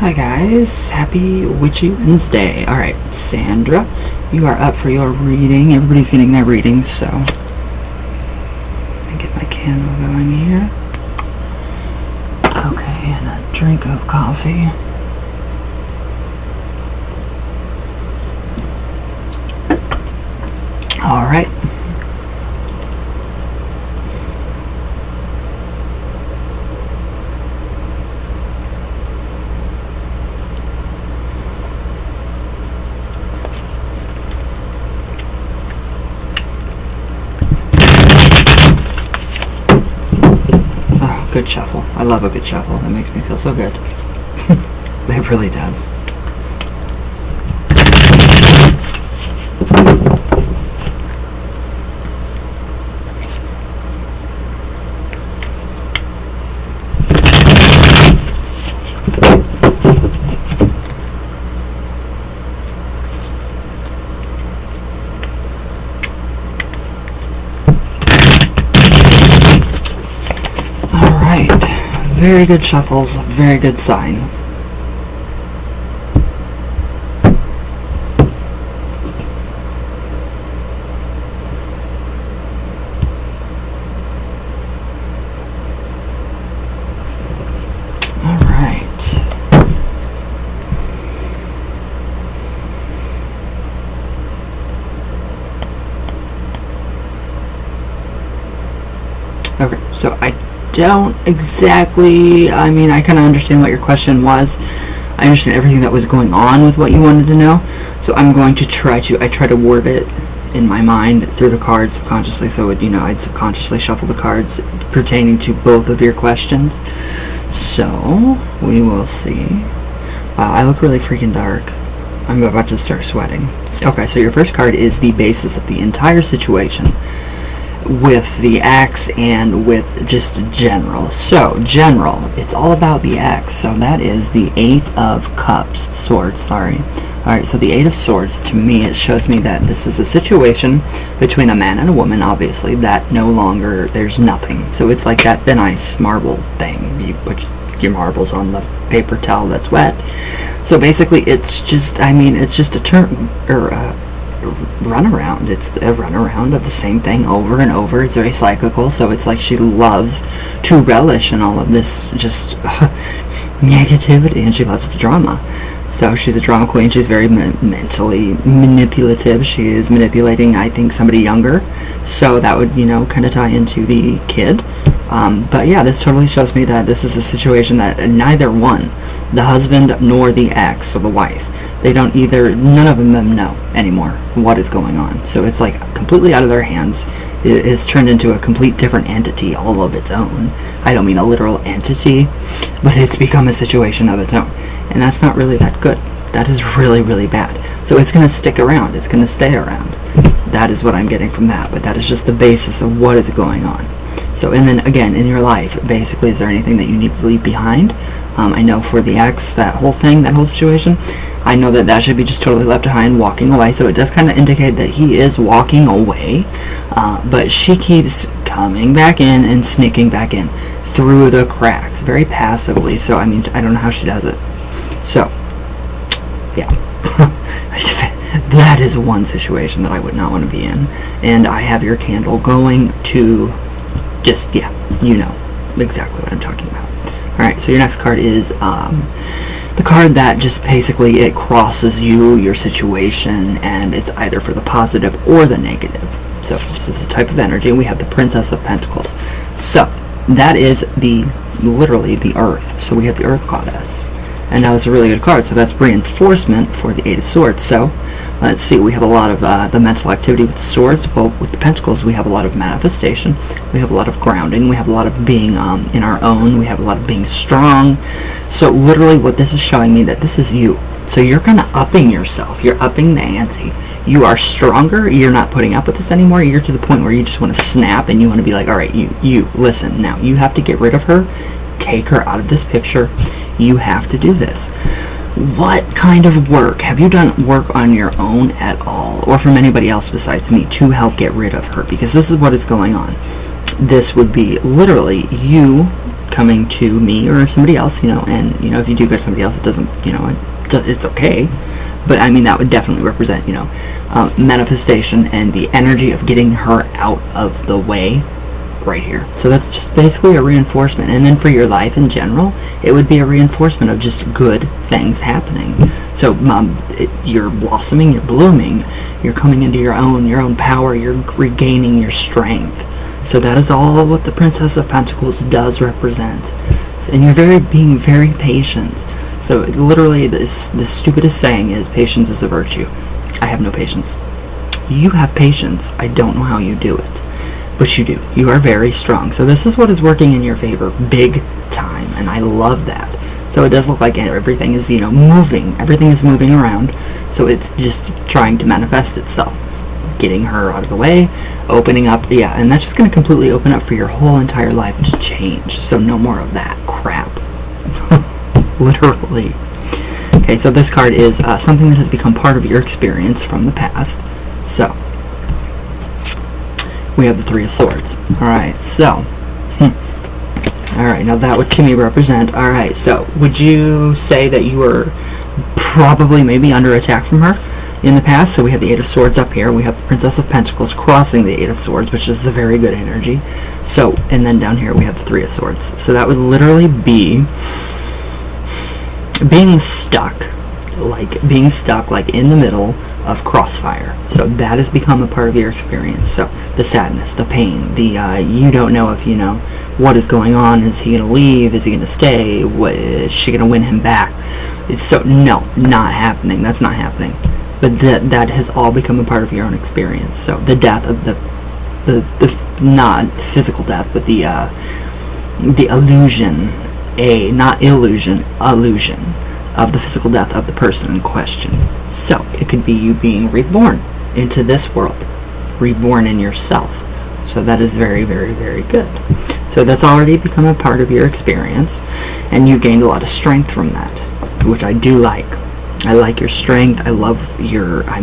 Hi guys, happy Witchy Wednesday. Alright, Sandra, you are up for your reading. Everybody's getting their reading, so let me get my candle going here. Okay, and a drink of coffee. Alright. Good shuffle. I love a good shuffle. That makes me feel so good. It really does. Very good shuffles, very good sign. All right. Okay, so I don't exactly, I kind of understand what your question was. I understand everything that was going on with what you wanted to know, so I'm going to try to word it in my mind through the cards subconsciously, so I'd subconsciously shuffle the cards pertaining to both of your questions. So we will see. Wow, I look really freaking dark. I'm about to start sweating. Okay, so your first card is the basis of the entire situation, with the axe and with just general. So general, it's all about the axe. So that is the 8 of cups, swords, sorry. Alright, so the 8 of swords, to me, it shows me that this is a situation between a man and a woman, obviously, that no longer, there's nothing. So it's like that thin ice marble thing. You put your marbles on the paper towel that's wet. So basically, it's just, it's just a turn, or runaround. It's a runaround of the same thing over and over. It's very cyclical, so it's like she loves to relish in all of this just negativity, and she loves the drama. So she's a drama queen. She's very mentally manipulative. She is manipulating, I think, somebody younger, so that would kind of tie into the kid. But yeah, this totally shows me that this is a situation that neither one, the husband nor the ex, or the wife, none of them know anymore what is going on. So it's like completely out of their hands. It is turned into a complete different entity all of its own. I don't mean a literal entity, but it's become a situation of its own. And that's not really that good. That is really, really bad. So it's going to stick around. It's going to stay around. That is what I'm getting from that. But that is just the basis of what is going on. So, and then again, in your life, basically, is there anything that you need to leave behind? I know for the ex, that whole situation, I know that should be just totally left behind, walking away. So it does kind of indicate that he is walking away, but she keeps coming back in and sneaking back in through the cracks, very passively. So, I don't know how she does it. So, yeah. That is one situation that I would not want to be in. And I have your candle going to just, yeah, you know exactly what I'm talking about. Alright, so your next card is the card that just basically, it crosses your situation, and it's either for the positive or the negative. So this is a type of energy, and we have the Princess of Pentacles. So that is literally the Earth. So we have the Earth Goddess. And now that's a really good card, so that's reinforcement for the 8 of Swords. So, let's see, we have a lot of the mental activity with the Swords. Well, with the Pentacles, we have a lot of manifestation, we have a lot of grounding, we have a lot of being in our own, we have a lot of being strong. So literally what this is showing me, that this is you. So you're kind of upping yourself, you're upping the ante. You are stronger, you're not putting up with this anymore, you're to the point where you just want to snap, and you want to be like, alright, you, listen, now, you have to get rid of her, take her out of this picture. You have to do this. What kind of work? Have you done work on your own at all, or from anybody else besides me, to help get rid of her? Because this is what is going on. This would be literally you coming to me or somebody else, and, if you do go to somebody else, it doesn't, it's okay. But, I mean, that would definitely represent, manifestation and the energy of getting her out of the way right here. So that's just basically a reinforcement. And then for your life in general, it would be a reinforcement of just good things happening. So you're blossoming, you're blooming, you're coming into your own power, you're regaining your strength. So that is all what the Princess of Pentacles does represent. And you're being very patient. So literally, the stupidest saying is, patience is a virtue. I have no patience. You have patience. I don't know how you do it. But you do. You are very strong. So this is what is working in your favor big time. And I love that. So it does look like everything is, moving. Everything is moving around. So it's just trying to manifest itself. Getting her out of the way, opening up. Yeah, and that's just going to completely open up for your whole entire life to change. So no more of that crap. Literally. Okay, so this card is something that has become part of your experience from the past. So we have the Three of Swords. Alright, so alright, now that would to me represent, alright, so would you say that you were probably maybe under attack from her in the past? So we have the Eight of Swords up here, we have the Princess of Pentacles crossing the Eight of Swords, which is the very good energy. So, and then down here we have the Three of Swords. So that would literally be being stuck like in the middle of crossfire. So that has become a part of your experience. So the sadness, the pain, the you don't know if what is going on. Is he going to leave? Is he going to stay? Is she going to win him back? So no, not happening. That's not happening. But that has all become a part of your own experience. So the death of the not physical death, but the illusion, not illusion, illusion of the physical death of the person in question. So it could be you being reborn into this world, reborn in yourself. So that is very, very, very good. So that's already become a part of your experience, and you gained a lot of strength from that, which I do like. I like your strength. I love you're a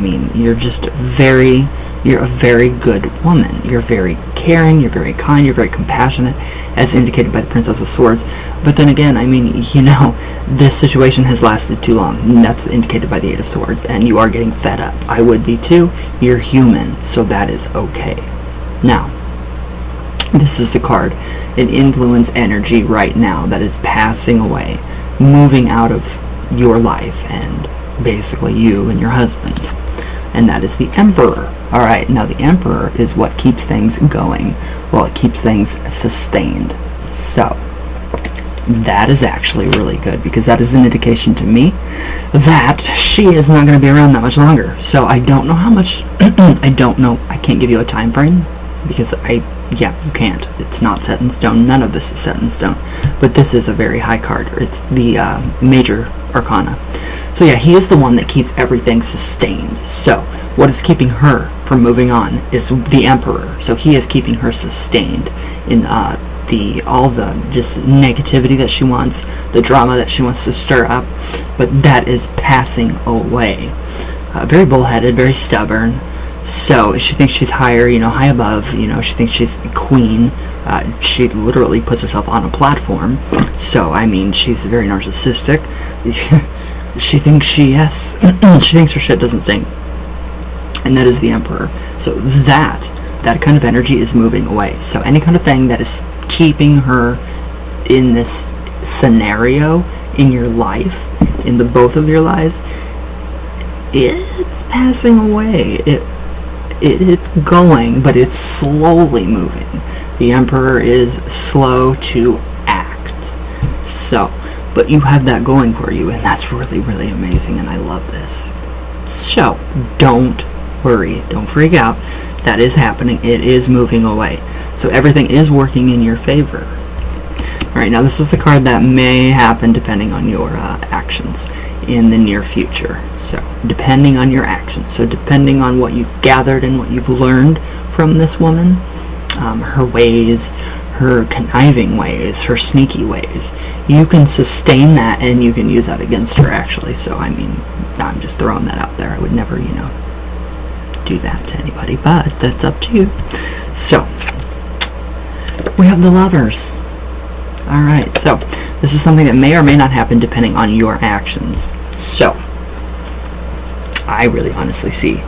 very good woman. You're very caring, you're very kind, you're very compassionate, as indicated by the Princess of Swords. But then again, this situation has lasted too long. And that's indicated by the Eight of Swords, and you are getting fed up. I would be too. You're human, so that is okay. Now, this is the card, an influence energy right now that is passing away, moving out of your life, and basically you and your husband. And that is the Emperor. Alright, now the Emperor is what keeps things going. Well, it keeps things sustained. So, that is actually really good, because that is an indication to me that she is not going to be around that much longer. So I don't know how much, I don't know, I can't give you a time frame, because you can't. It's not set in stone. None of this is set in stone. But this is a very high card. It's the Major Arcana. So yeah, he is the one that keeps everything sustained. So what is keeping her from moving on is the Emperor. So he is keeping her sustained in all the just negativity that she wants, the drama that she wants to stir up. But that is passing away. Very bullheaded, very stubborn. So she thinks she's higher, high above, she thinks she's a queen. She literally puts herself on a platform. So, she's very narcissistic. She thinks she thinks her shit doesn't stink. And that is the Emperor. So that kind of energy is moving away. So any kind of thing that is keeping her in this scenario in your life, in the both of your lives, it's passing away. It's going, but it's slowly moving. The Emperor is slow to act. So, but you have that going for you, and that's really, really amazing, and I love this. So, don't worry. Don't freak out. That is happening. It is moving away. So everything is working in your favor. Alright, now this is the card that may happen depending on your actions in the near future. So, depending on your actions. So, depending on what you've gathered and what you've learned from this woman, her ways, her conniving ways, her sneaky ways, you can sustain that and you can use that against her, actually. So, I'm just throwing that out there. I would never, do that to anybody, but that's up to you. So, we have the Lovers. Alright, so this is something that may or may not happen depending on your actions. So, I really honestly see.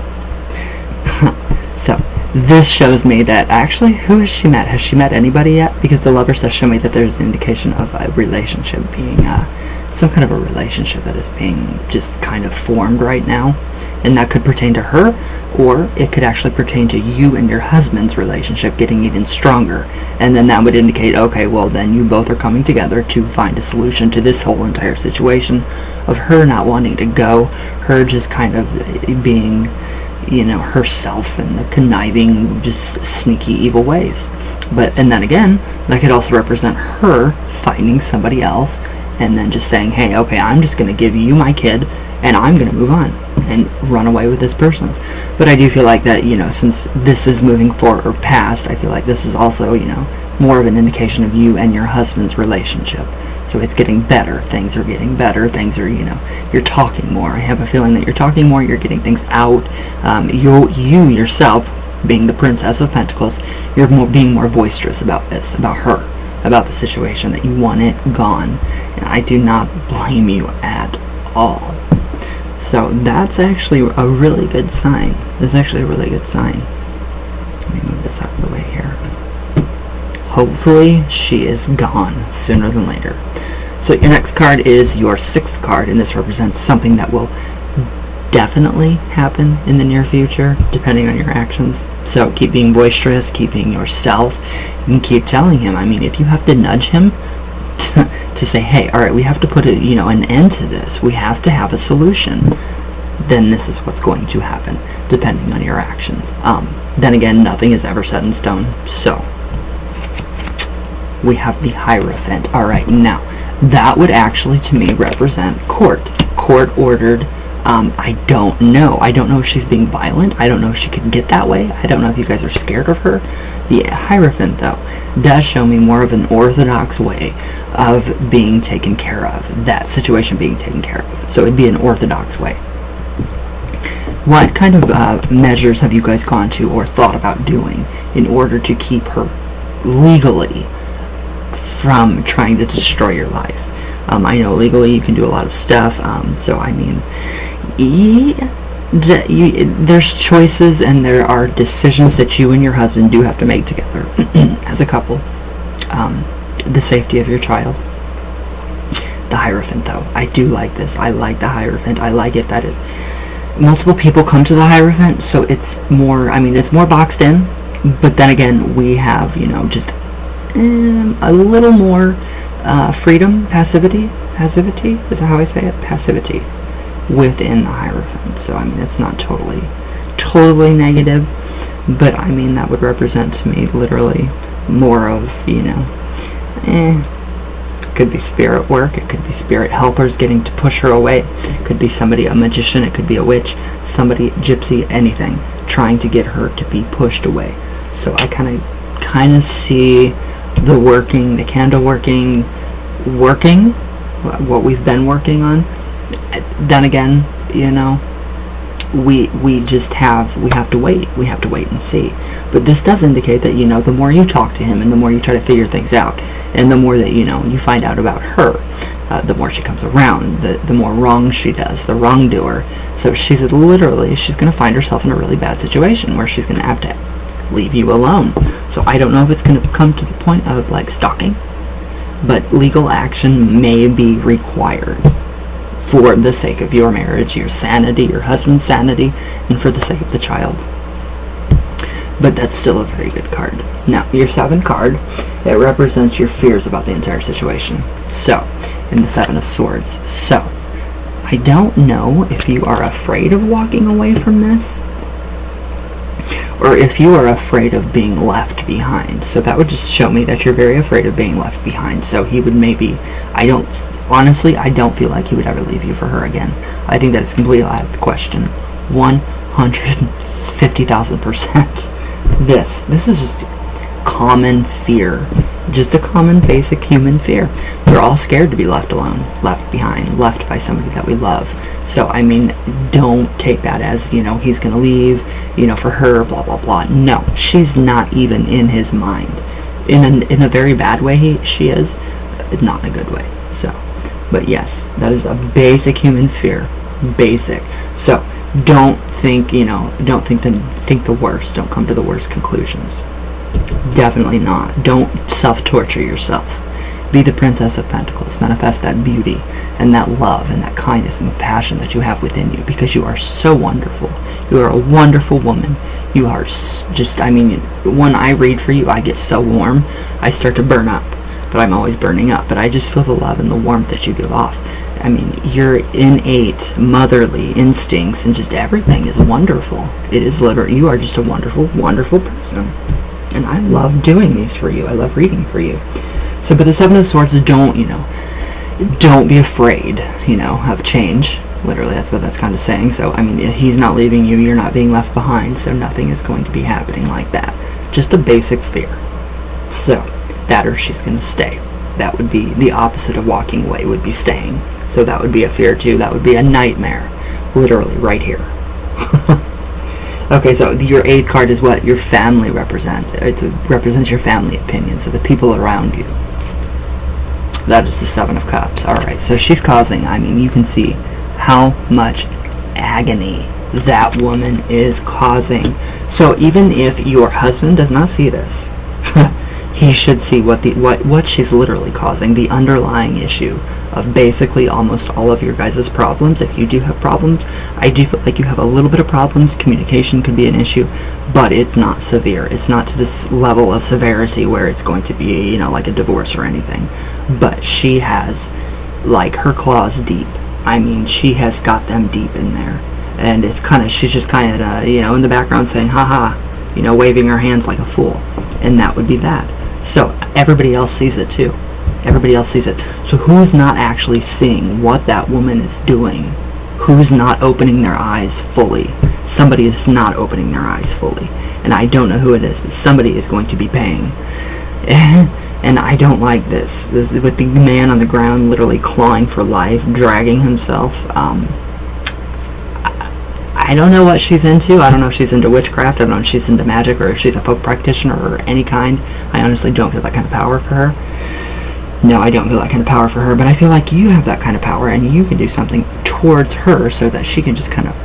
So, this shows me that actually, who has she met? Has she met anybody yet? Because the Lovers does show me that there's an indication of a relationship being, some kind of a relationship that is being just kind of formed right now. And that could pertain to her, or it could actually pertain to you and your husband's relationship getting even stronger. And then that would indicate, okay, well then you both are coming together to find a solution to this whole entire situation of her not wanting to go, her just kind of being, herself in the conniving, just sneaky, evil ways. And then again, that could also represent her finding somebody else and then just saying, hey, okay, I'm just going to give you my kid and I'm going to move on and run away with this person. But I do feel like that, since this is moving forward or past, I feel like this is also, more of an indication of you and your husband's relationship. So it's getting better. Things are getting better. Things are, you're talking more. I have a feeling that you're talking more. You're getting things out. You yourself, being the Princess of Pentacles, you're being more boisterous about this, about her, about the situation, that you want it gone. And I do not blame you at all. So that's actually a really good sign. That's actually a really good sign. Let me move this out of the way here. Hopefully she is gone sooner than later. So your next card is your 6th card, and this represents something that will definitely happen in the near future, depending on your actions. So keep being boisterous, keep being yourself, and keep telling him. I mean, if you have to nudge him to say, hey, all right, we have to put an end to this. We have to have a solution. Then this is what's going to happen, depending on your actions. Then again, nothing is ever set in stone. So we have the Hierophant. All right, now that would actually, to me, represent court ordered. I don't know if she's being violent. I don't know if she can get that way. I don't know if you guys are scared of her. The Hierophant, though, does show me more of an orthodox way of being taken care of, that situation being taken care of. So it'd be an orthodox way. What kind of measures have you guys gone to or thought about doing in order to keep her legally from trying to destroy your life? I know legally you can do a lot of stuff, so I mean, there's choices and there are decisions that you and your husband do have to make together as a couple. The safety of your child. The Hierophant, though, I do like this. I like the Hierophant. I like it that multiple people come to the Hierophant, so it's more, it's more boxed in, but then again, we have, just a little more freedom, passivity, is that how I say it? Passivity within the Hierophant. So it's not totally negative, but that would represent to me literally more of, could be spirit work, it could be spirit helpers getting to push her away, it could be somebody, a magician, it could be a witch, somebody, gypsy, anything, trying to get her to be pushed away. So I kind of see the candle working, what we've been working on. Then again, we have to wait and see. But this does indicate that, the more you talk to him and the more you try to figure things out, and the more that, you find out about her, the more she comes around, the more wrong she does, the wrongdoer. So she's going to find herself in a really bad situation where she's going to have to leave you alone. So I don't know if it's going to come to the point of stalking, but legal action may be required for the sake of your marriage, your sanity, your husband's sanity, and for the sake of the child. But that's still a very good card. Now, your 7th card, it represents your fears about the entire situation. So, in the 7 of Swords. So, I don't know if you are afraid of walking away from this, or if you are afraid of being left behind. So that would just show me that you're very afraid of being left behind. So he would maybe, I don't feel like he would ever leave you for her again. I think that is completely out of the question. 150,000%. This is just common fear. Just a common basic human fear. We're all scared to be left alone, left behind, left by somebody that we love. So, don't take that as, he's going to leave, for her, blah, blah, blah. No, she's not even in his mind. In a very bad way, she is. not in a good way. So, but yes, that is a basic human fear. Basic. So don't think, think the worst. Don't come to the worst conclusions. Definitely not. Don't self-torture yourself. Be the Princess of Pentacles. Manifest that beauty and that love and that kindness and compassion that you have within you, because you are so wonderful. You are a wonderful woman. You are just, when I read for you, I get so warm. I start to burn up, but I'm always burning up. But I just feel the love and the warmth that you give off. Your innate motherly instincts and just everything is wonderful. It is literally, you are just a wonderful, wonderful person. And I love doing these for you. I love reading for you. So, but the Seven of Swords, don't be afraid, of change. Literally, that's what that's kind of saying. So, he's not leaving you, you're not being left behind, so nothing is going to be happening like that. Just a basic fear. So, that or she's going to stay. That would be the opposite of walking away, would be staying. So that would be a fear too. That would be a nightmare. Literally, right here. Okay, so your 8th card is what your family represents. It represents your family opinion, so the people around you. That is the 7 of Cups. Alright, so she's causing, you can see how much agony that woman is causing. So even if your husband does not see this, he should see what she's literally causing, the underlying issue of basically almost all of your guys' problems. If you do have problems, I do feel like you have a little bit of problems. Communication could be an issue, but it's not severe. It's not to this level of severity where it's going to be, like a divorce or anything. But she has, her claws deep. She has got them deep in there. And it's she's just in the background saying, haha, waving her hands like a fool. And that would be that. So everybody else sees it too. Everybody else sees it. So who's not actually seeing what that woman is doing? Who's not opening their eyes fully? Somebody is not opening their eyes fully. And I don't know who it is, but somebody is going to be paying. And I don't like this. With the man on the ground literally clawing for life, dragging himself. I don't know what she's into. I don't know if she's into witchcraft. I don't know if she's into magic or if she's a folk practitioner or any kind. I honestly don't feel that kind of power for her. No, I don't feel that kind of power for her, but I feel like you have that kind of power and you can do something towards her so that she can just kind of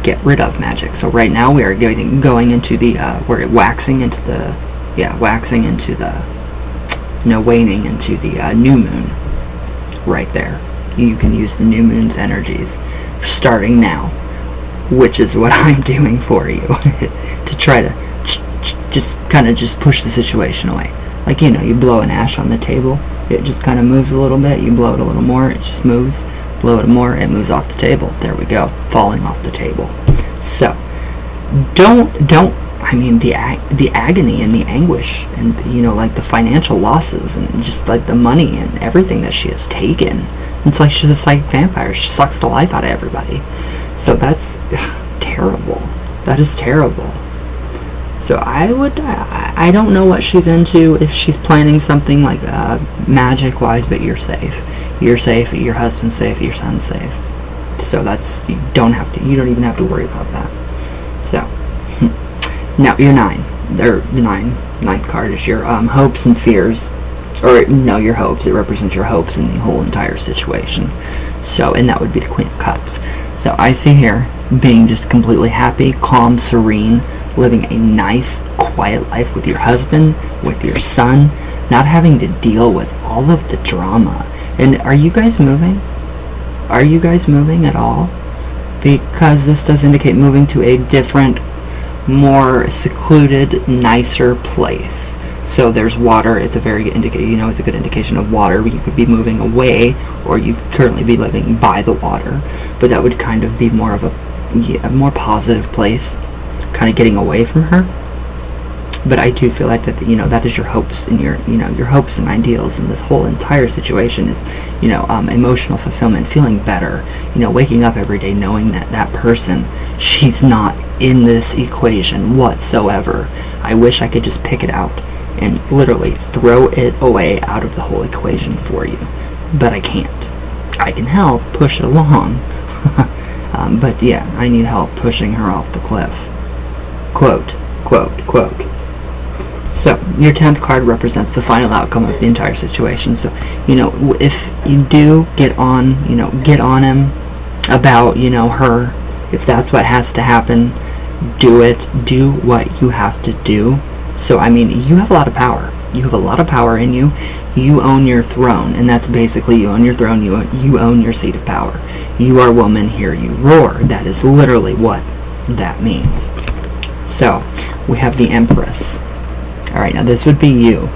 get rid of magic. So right now we are going into the, we're waxing into the waning into the new moon. Right there. You can use the new moon's energies starting now, which is what I'm doing for you to try to just push the situation away. You blow an ash on the table, it just kind of moves a little bit. You blow it a little more, it just moves. Blow it more, it moves off the table. There we go, falling off the table. So don't the agony and the anguish and the financial losses and just the money and everything that she has taken. It's like she's a psychic vampire. She sucks the life out of everybody. So that's terrible. That is terrible. So I don't know what she's into, if she's planning something magic wise, but you're safe. You're safe, your husband's safe, your son's safe. So you don't even have to worry about that. So now your 9. The 9th card is your hopes and fears. Or no, your hopes. It represents your hopes in the whole entire situation. So, and that would be the Queen of Cups. So I see here being just completely happy, calm, serene, living a nice, quiet life with your husband, with your son, not having to deal with all of the drama. And are you guys moving? Are you guys moving at all? Because this does indicate moving to a different, more secluded, nicer place. So there's water. It's a very good it's a good indication of water. You could be moving away, or you could currently be living by the water. But that would kind of be more of a more positive place, kind of getting away from her. But I do feel like that that is your hopes and your hopes and ideals, and this whole entire situation is emotional fulfillment, feeling better, waking up every day knowing that that person, she's not in this equation whatsoever. I wish I could just pick it out and literally throw it away out of the whole equation for you, but I can't. I can help push it along. But yeah, I need help pushing her off the cliff. Quote. So your 10th card represents the final outcome of the entire situation. So, if you do get on him about, her, if that's what has to happen, do it. Do what you have to do. So, you have a lot of power. You have a lot of power in you. You own your throne, and that's basically, you own your throne. You own your seat of power. You are woman, hear you roar. That is literally what that means. So, we have the Empress. Alright, now this would be you.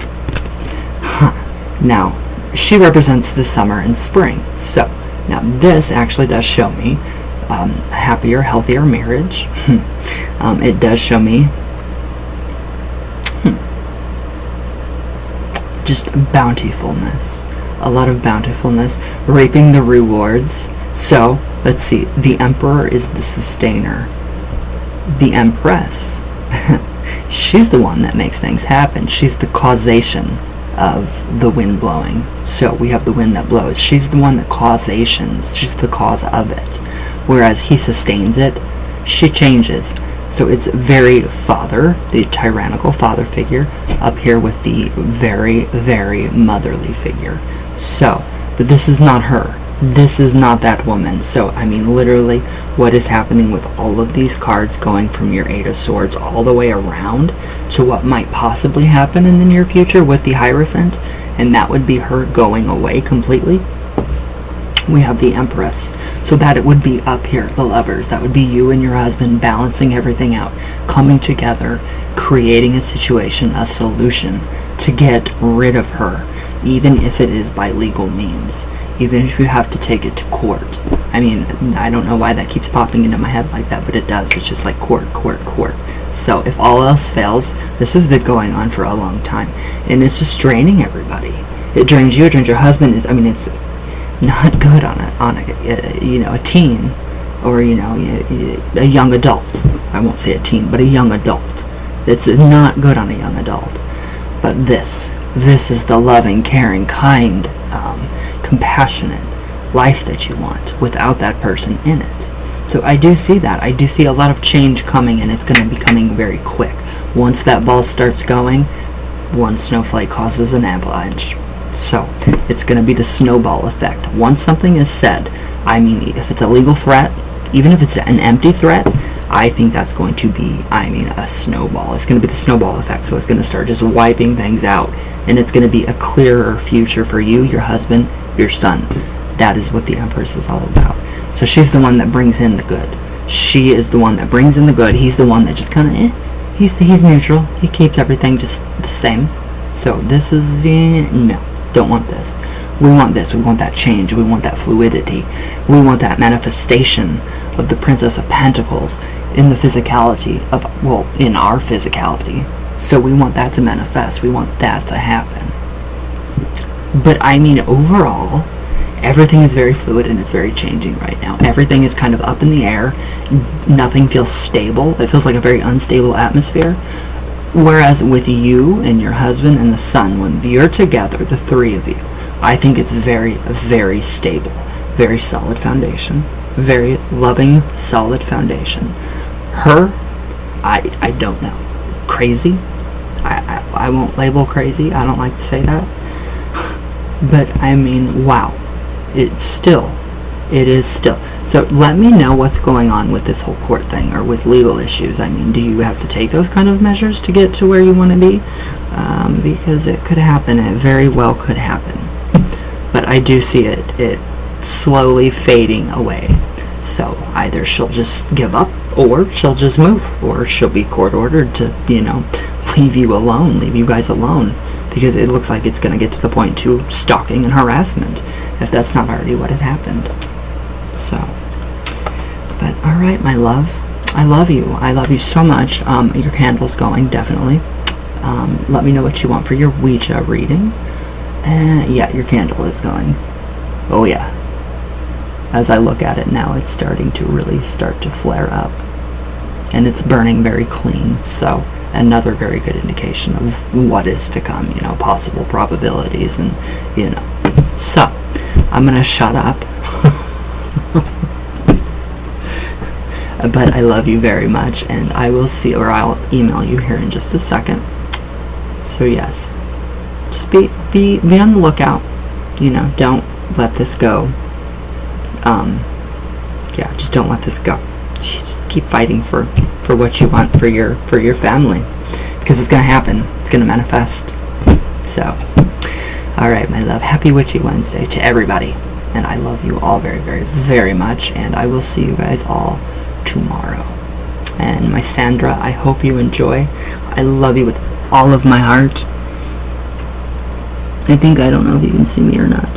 Now, she represents the summer and spring. So, now this actually does show me a happier, healthier marriage. It does show me just bountifulness. A lot of bountifulness. Reaping the rewards. So, let's see. The Emperor is the sustainer. The Empress, she's the one that makes things happen. She's the causation of the wind blowing. So we have the wind that blows. She's the one that causations. She's the cause of it. Whereas he sustains it, she changes. So it's very father, the tyrannical father figure, up here with the very, very motherly figure. So, but this is not her. This is not that woman. So, literally, what is happening with all of these cards going from your Eight of Swords all the way around to what might possibly happen in the near future with the Hierophant, and that would be her going away completely. We have the Empress. So that it would be up here, the Lovers. That would be you and your husband balancing everything out, coming together, creating a situation, a solution to get rid of her, even if it is by legal means. Even if you have to take it to court. I don't know why that keeps popping into my head like that, but it does. It's just like court. So if all else fails, this has been going on for a long time, and it's just draining everybody. It drains you. It drains your husband. It's not good on a teen, or a young adult. I won't say a teen, but a young adult. It's not good on a young adult. But this is the loving, caring, kind, compassionate life that you want without that person in it. So I do see that. I do see a lot of change coming, and it's going to be coming very quick. Once that ball starts going, one snowflake causes an avalanche. So it's going to be the snowball effect. Once something is said, if it's a legal threat, even if it's an empty threat, I think that's going to be, a snowball. It's going to be the snowball effect. So it's going to start just wiping things out. And it's going to be a clearer future for you, your husband, your son. That is what the Empress is all about. So she's the one that brings in the good. She is the one that brings in the good. He's the one that just kind of, he's neutral. He keeps everything just the same. So this is, no, don't want this. We want this. We want that change. We want that fluidity. We want that manifestation of the Princess of Pentacles in the physicality of, in our physicality. So we want that to manifest. We want that to happen. But overall, everything is very fluid and it's very changing right now. Everything is kind of up in the air. Nothing feels stable. It feels like a very unstable atmosphere. Whereas with you and your husband and the son, when you're together, the three of you, I think it's very, very stable. Very solid foundation. Very loving, solid foundation. Her, I don't know. Crazy? I won't label crazy. I don't like to say that. But wow. It is still. So let me know what's going on with this whole court thing or with legal issues. Do you have to take those kind of measures to get to where you want to be? Because it could happen. It very well could happen. But I do see it slowly fading away. So either she'll just give up, or she'll just move, or she'll be court ordered to, leave you guys alone. Because it looks like it's going to get to the point to stalking and harassment, if that's not already what had happened. So, but alright, my love. I love you. I love you so much. Your candle's going, definitely. Let me know what you want for your Ouija reading. Yeah, your candle is going. Oh yeah. As I look at it now, it's starting to really start to flare up. And it's burning very clean, so another very good indication of what is to come, possible probabilities, and, So, I'm going to shut up. But I love you very much, and I will see, or I'll email you here in just a second. So yes, just be on the lookout. Don't let this go. Yeah, just don't let this go. Just keep fighting for what you want for your family, because it's gonna happen. It's gonna manifest. So, all right, my love. Happy Witchy Wednesday to everybody, and I love you all very, very, very much. And I will see you guys all tomorrow. And my Sandra, I hope you enjoy. I love you with all of my heart. I don't know if you can see me or not.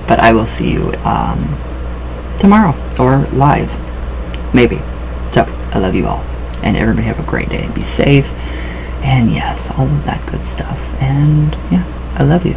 But I will see you tomorrow, or live, maybe. So, I love you all. And everybody have a great day. Be safe. And yes, all of that good stuff. And yeah, I love you.